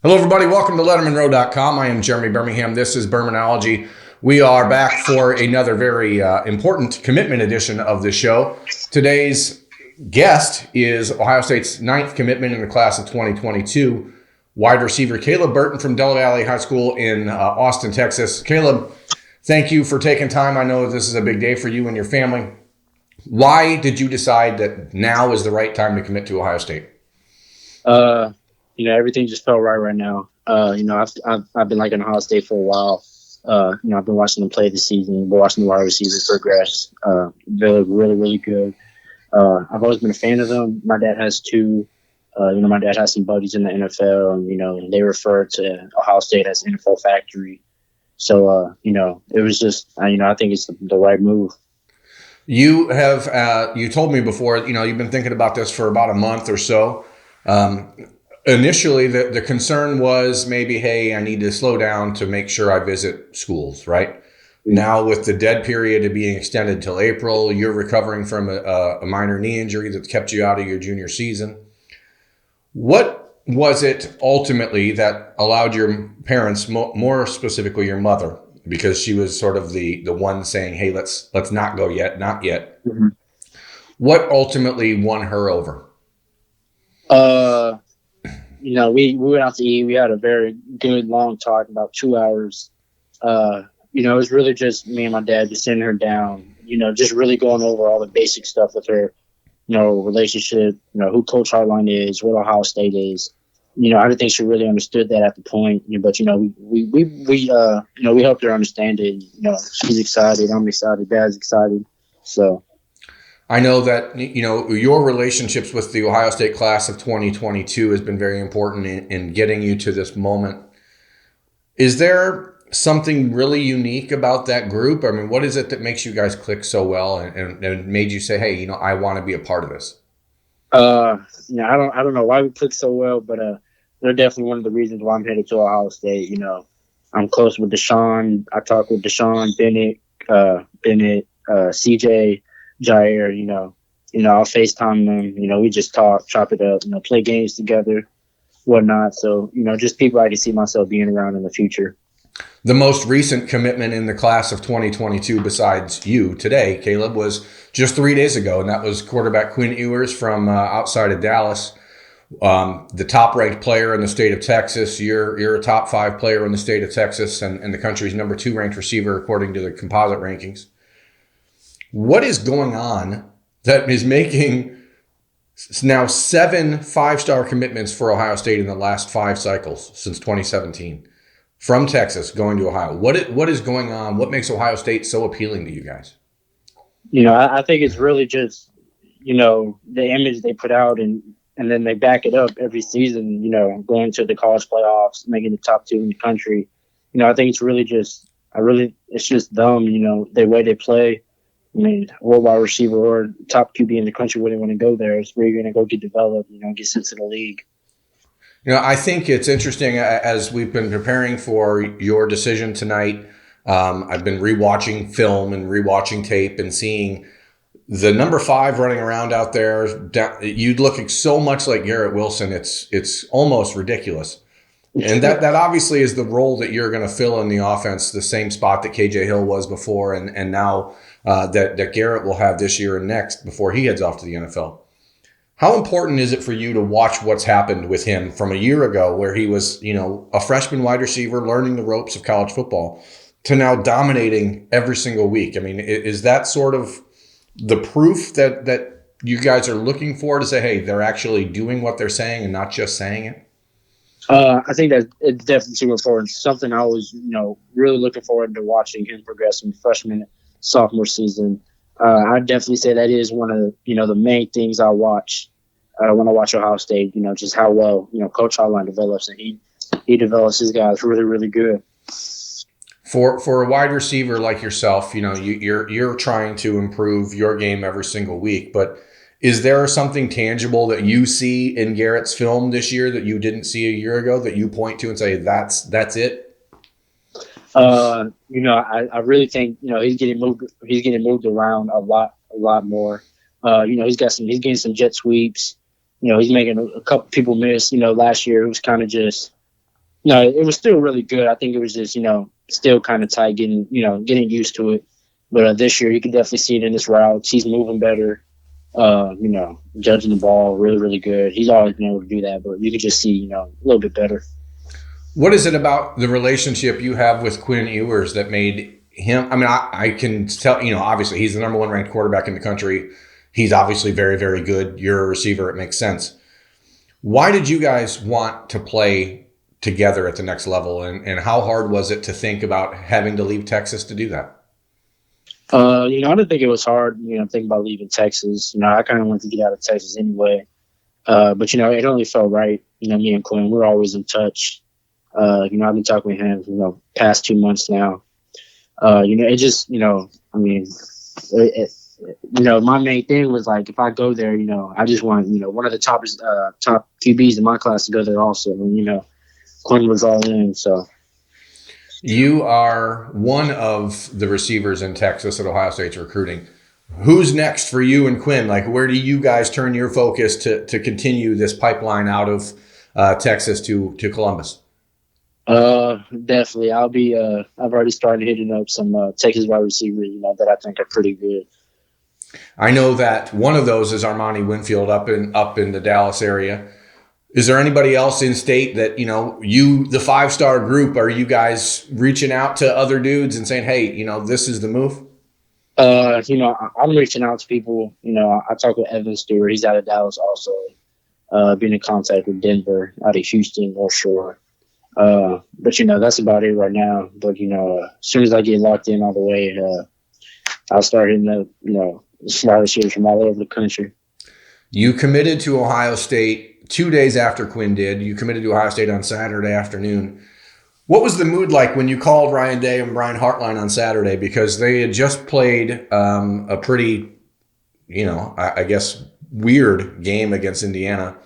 Hello, everybody. Welcome to LettermenRow.com. I am Jeremy Birmingham. This is Birminology. We are back for another very important commitment edition of the show. Today's guest is Ohio State's ninth commitment in the class of 2022, wide receiver Caleb Burton from Valle High School in Austin, Texas. Caleb, thank you for taking time. I know this is a big day for you and your family. Why did you decide that now is the right time to commit to Ohio State? Everything just felt right now. I've been like in Ohio State for a while. I've been watching them play this season, been watching the wide receivers progress. They look really, really good. I've always been a fan of them. My dad has two. My dad has some buddies in the NFL, and they refer to Ohio State as NFL factory. So, it was just, I think it's the right move. You have, you told me before, you've been thinking about this for about a month or so. Initially, the concern was maybe, hey, I need to slow down to make sure I visit schools, right? Now, with the dead period being extended till April, you're recovering from a minor knee injury that's kept you out of your junior season. What was it ultimately that allowed your parents, more specifically your mother, because she was sort of the one saying, hey, let's not go yet, not yet. Mm-hmm. What ultimately won her over? We went out to eat. We had a very good, long talk, about 2 hours. It was really just me and my dad just sitting her down, just really going over all the basic stuff with her, relationship, who Coach Hartline is, what Ohio State is. I don't think she really understood that at the point, but, we helped her understand it. She's excited. I'm excited. Dad's excited. So. I know that, your relationships with the Ohio State class of 2022 has been very important in getting you to this moment. Is there something really unique about that group? I mean, what is it that makes you guys click so well and made you say, hey, I want to be a part of this? I don't know why we click so well, but they're definitely one of the reasons why I'm headed to Ohio State. I'm close with Deshaun. I talk with Deshaun, Bennett, CJ, Jair, I'll FaceTime them. We just talk, chop it up, play games together, whatnot. So, just people I can see myself being around in the future. The most recent commitment in the class of 2022, besides you today, Caleb, was just 3 days ago, and that was quarterback Quinn Ewers from outside of Dallas, the top-ranked player in the state of Texas. You're a top 5 player in the state of Texas and the country's number 2 ranked receiver according to the composite rankings. What is going on that is making now 7 5-star commitments for Ohio State in the last 5 cycles since 2017 from Texas going to Ohio? What is going on? What makes Ohio State so appealing to you guys? I think it's really just, the image they put out and then they back it up every season, going to the college playoffs, making the top 2 in the country. I think it's really just, it's just them, the way they play. I mean, what wide receiver or top QB in the country wouldn't want to go there? It's where you're going to go get developed, get sent to the league. I think it's interesting as we've been preparing for your decision tonight. I've been rewatching film and rewatching tape and seeing the number 5 running around out there. You'd look so much like Garrett Wilson. It's almost ridiculous. And that obviously is the role that you're going to fill in the offense, the same spot that KJ Hill was before and now that Garrett will have this year and next before he heads off to the NFL. How important is it for you to watch what's happened with him from a year ago where he was, a freshman wide receiver learning the ropes of college football to now dominating every single week? I mean, is that sort of the proof that you guys are looking for to say, hey, they're actually doing what they're saying and not just saying it? I think that it's definitely super important. Something I was, really looking forward to watching him progress from freshman, sophomore season. I'd definitely say that is one of the main things I watch when I watch Ohio State. Just how well Coach Hartline develops, and he develops his guys really, really good. For a wide receiver like yourself, you're trying to improve your game every single week, but is there something tangible that you see in Garrett's film this year that you didn't see a year ago that you point to and say that's it? I really think he's getting moved around a lot more. He's getting some jet sweeps. He's making a couple people miss. Last year it was kind of just No, it was still really good. I think it was just, still kind of tight, getting used to it. But this year, you can definitely see it in his routes. He's moving better. Judging the ball really, really good. He's always been able to do that, but you can just see, a little bit better. What is it about the relationship you have with Quinn Ewers that made him? I mean, I can tell, obviously he's the number one ranked quarterback in the country. He's obviously very, very good. You're a receiver. It makes sense. Why did you guys want to play together at the next level? And how hard was it to think about having to leave Texas to do that? I didn't think it was hard, thinking about leaving Texas. I kind of wanted to get out of Texas anyway. But, it only felt right. Me and Quinn, we're always in touch. I've been talking with him, past 2 months now. It just, I mean, my main thing was like, if I go there, I just want, one of the top QBs in my class to go there also. And, Quinn was all in, so. You are one of the receivers in Texas that Ohio State's recruiting. Who's next for you and Quinn? Like, where do you guys turn your focus to continue this pipeline out of Texas to Columbus? Definitely. I've already started hitting up some Texas wide receivers, that I think are pretty good. I know that one of those is Armani Winfield up in the Dallas area. Is there anybody else in state that, the 5-star group, are you guys reaching out to other dudes and saying, hey, this is the move? I'm reaching out to people. I talked with Evan Stewart. He's out of Dallas also. Been in contact with Denver, out of Houston, North Shore. But that's about it right now. But as soon as I get locked in all the way, I'll start hitting the scholarships from all over the country. You committed to Ohio State 2 days after Quinn did. You committed to Ohio State on Saturday afternoon. What was the mood like when you called Ryan Day and Brian Hartline on Saturday? Because they had just played a pretty, I guess, weird game against Indiana.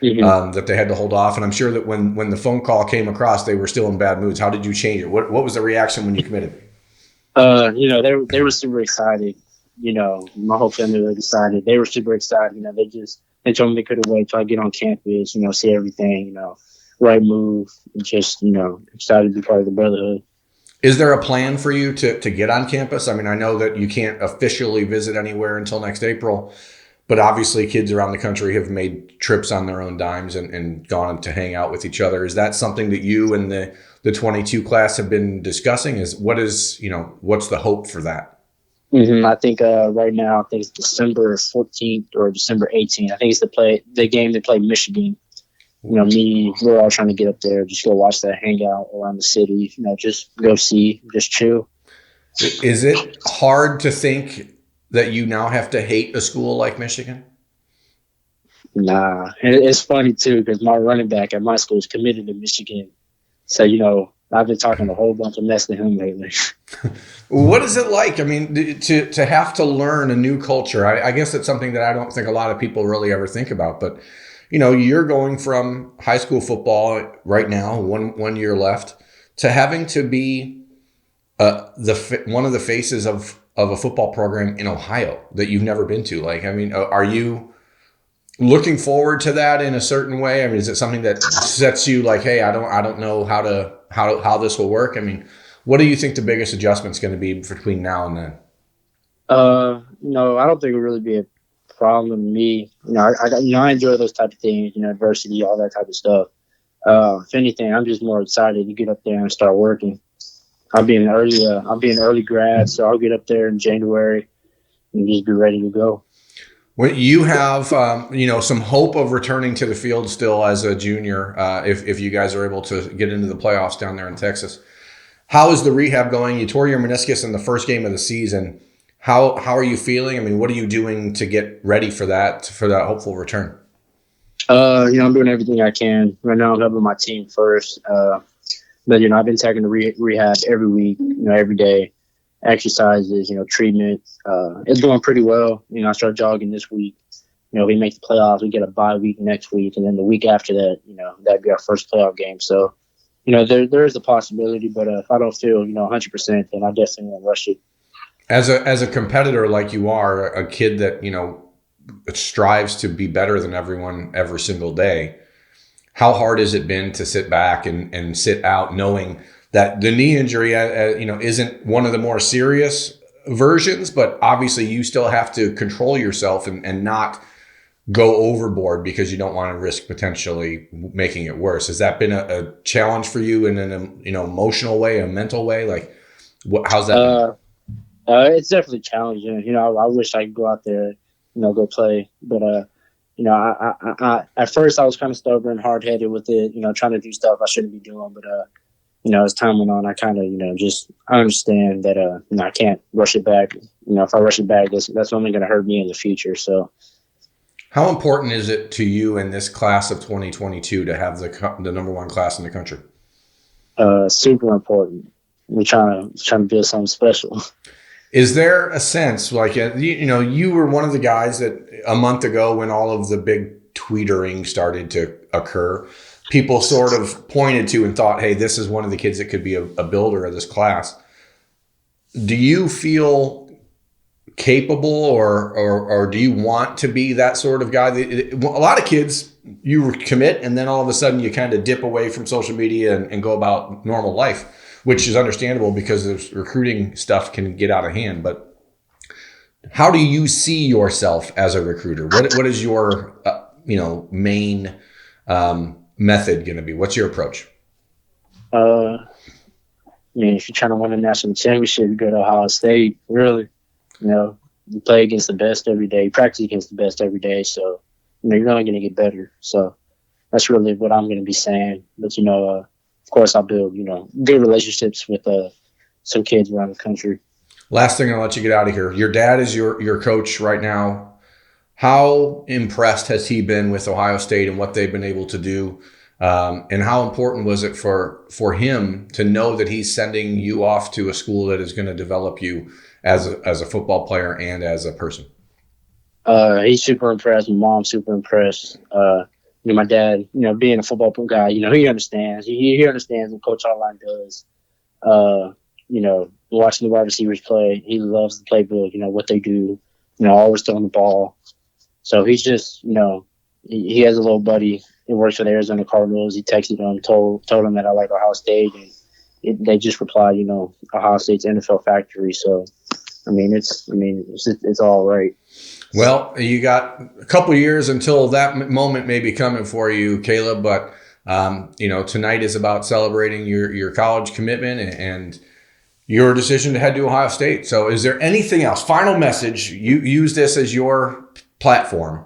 Mm-hmm. That they had to hold off. And I'm sure that when the phone call came across, they were still in bad moods. How did you change it? What was the reaction when you committed? They were super excited. My whole family was excited. They were super excited. They told me they couldn't wait till I get on campus, see everything, right move, and just, excited to be part of the brotherhood. Is there a plan for you to get on campus? I mean, I know that you can't officially visit anywhere until next April. But obviously, kids around the country have made trips on their own dimes and gone to hang out with each other. Is that something that you and the 22 class have been discussing? What's the hope for that? Mm-hmm. I think right now, I think it's December 14th or December 18th. I think it's the game they play Michigan. We're all trying to get up there, just go watch that, hang out around the city, just go see, just chill. Is it hard to think that you now have to hate a school like Michigan? Nah. It's funny, too, because my running back at my school is committed to Michigan. So, I've been talking a whole bunch of mess to him lately. What is it like? I mean, to have to learn a new culture. I guess it's something that I don't think a lot of people really ever think about. But, you're going from high school football right now, one year left, to having to be one of the faces of a football program in Ohio that you've never been to. Like, I mean, are you looking forward to that in a certain way? I mean, is it something that sets you like, hey, I don't know how this will work? I mean, what do you think the biggest adjustment's going to be between now and then? No, I don't think it would really be a problem to me. I enjoy those type of things, adversity, all that type of stuff. If anything, I'm just more excited to get up there and start working. I'll be an early grad, so I'll get up there in January and just be ready to go. Well, you have, some hope of returning to the field still as a junior, if you guys are able to get into the playoffs down there in Texas. How is the rehab going? You tore your meniscus in the first game of the season. How are you feeling? I mean, what are you doing to get ready for that hopeful return? I'm doing everything I can. Right now I'm helping my team first. But, I've been taking the rehab every week, every day, exercises, treatment. It's going pretty well. I start jogging this week. We make the playoffs. We get a bye week next week. And then the week after that, that'd be our first playoff game. So, there is a possibility. But if I don't feel, 100%, then I definitely won't rush it. As a competitor like you are, a kid that, strives to be better than everyone every single day, how hard has it been to sit back and sit out knowing that the knee injury, isn't one of the more serious versions, but obviously you still have to control yourself and not go overboard because you don't want to risk potentially making it worse. Has that been a challenge for you in an emotional way, a mental way? Like, how's that been? It's definitely challenging. I wish I could go out there, go play. But at first I was kind of stubborn, hard headed with it. Trying to do stuff I shouldn't be doing. But as time went on, I kind of I understand that I can't rush it back. If I rush it back, that's only going to hurt me in the future. So. How important is it to you in this class of 2022 to have the number one class in the country? Super important. We're trying to build something special. Is there a sense like, you were one of the guys that a month ago when all of the big tweetering started to occur, people sort of pointed to and thought, hey, this is one of the kids that could be a builder of this class. Do you feel capable or do you want to be that sort of guy? A lot of kids, you commit and then all of a sudden you kind of dip away from social media and go about normal life, which is understandable because the recruiting stuff can get out of hand. But how do you see yourself as a recruiter? What is your main method going to be? What's your approach? If you're trying to win a national championship, you go to Ohio State, really. You play against the best every day, you practice against the best every day. So, you're only going to get better. So that's really what I'm going to be saying. But, of course, I'll build, good relationships with some kids around the country. Last thing, I'll let you get out of here. Your dad is your coach right now. How impressed has he been with Ohio State and what they've been able to do? And how important was it for him to know that he's sending you off to a school that is going to develop you as a football player and as a person? He's super impressed. My mom's super impressed. My dad, being a football guy, he understands. He understands what Coach Online does. Watching the wide receivers play, he loves the playbook. What they do. Always throwing the ball. So he's just, he has a little buddy. He works for the Arizona Cardinals. He texted him, told him that I like Ohio State, and they just replied, Ohio State's NFL factory. So, it's all right. Well, you got a couple of years until that moment may be coming for you, Caleb. But tonight is about celebrating your college commitment and your decision to head to Ohio State. So, is there anything else? Final message. You use this as your platform.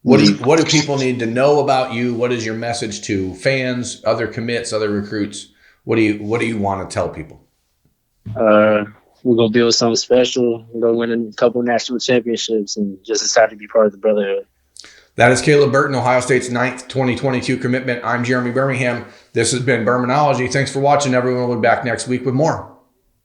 What do people need to know about you? What is your message to fans, other commits, other recruits? What do you want to tell people? We're gonna build something special. We're gonna win a couple of national championships, and just excited to be part of the brotherhood. That is Caleb Burton, Ohio State's 9th 2022 commitment. I'm Jeremy Birmingham. This has been Birminology. Thanks for watching, everyone. We'll be back next week with more.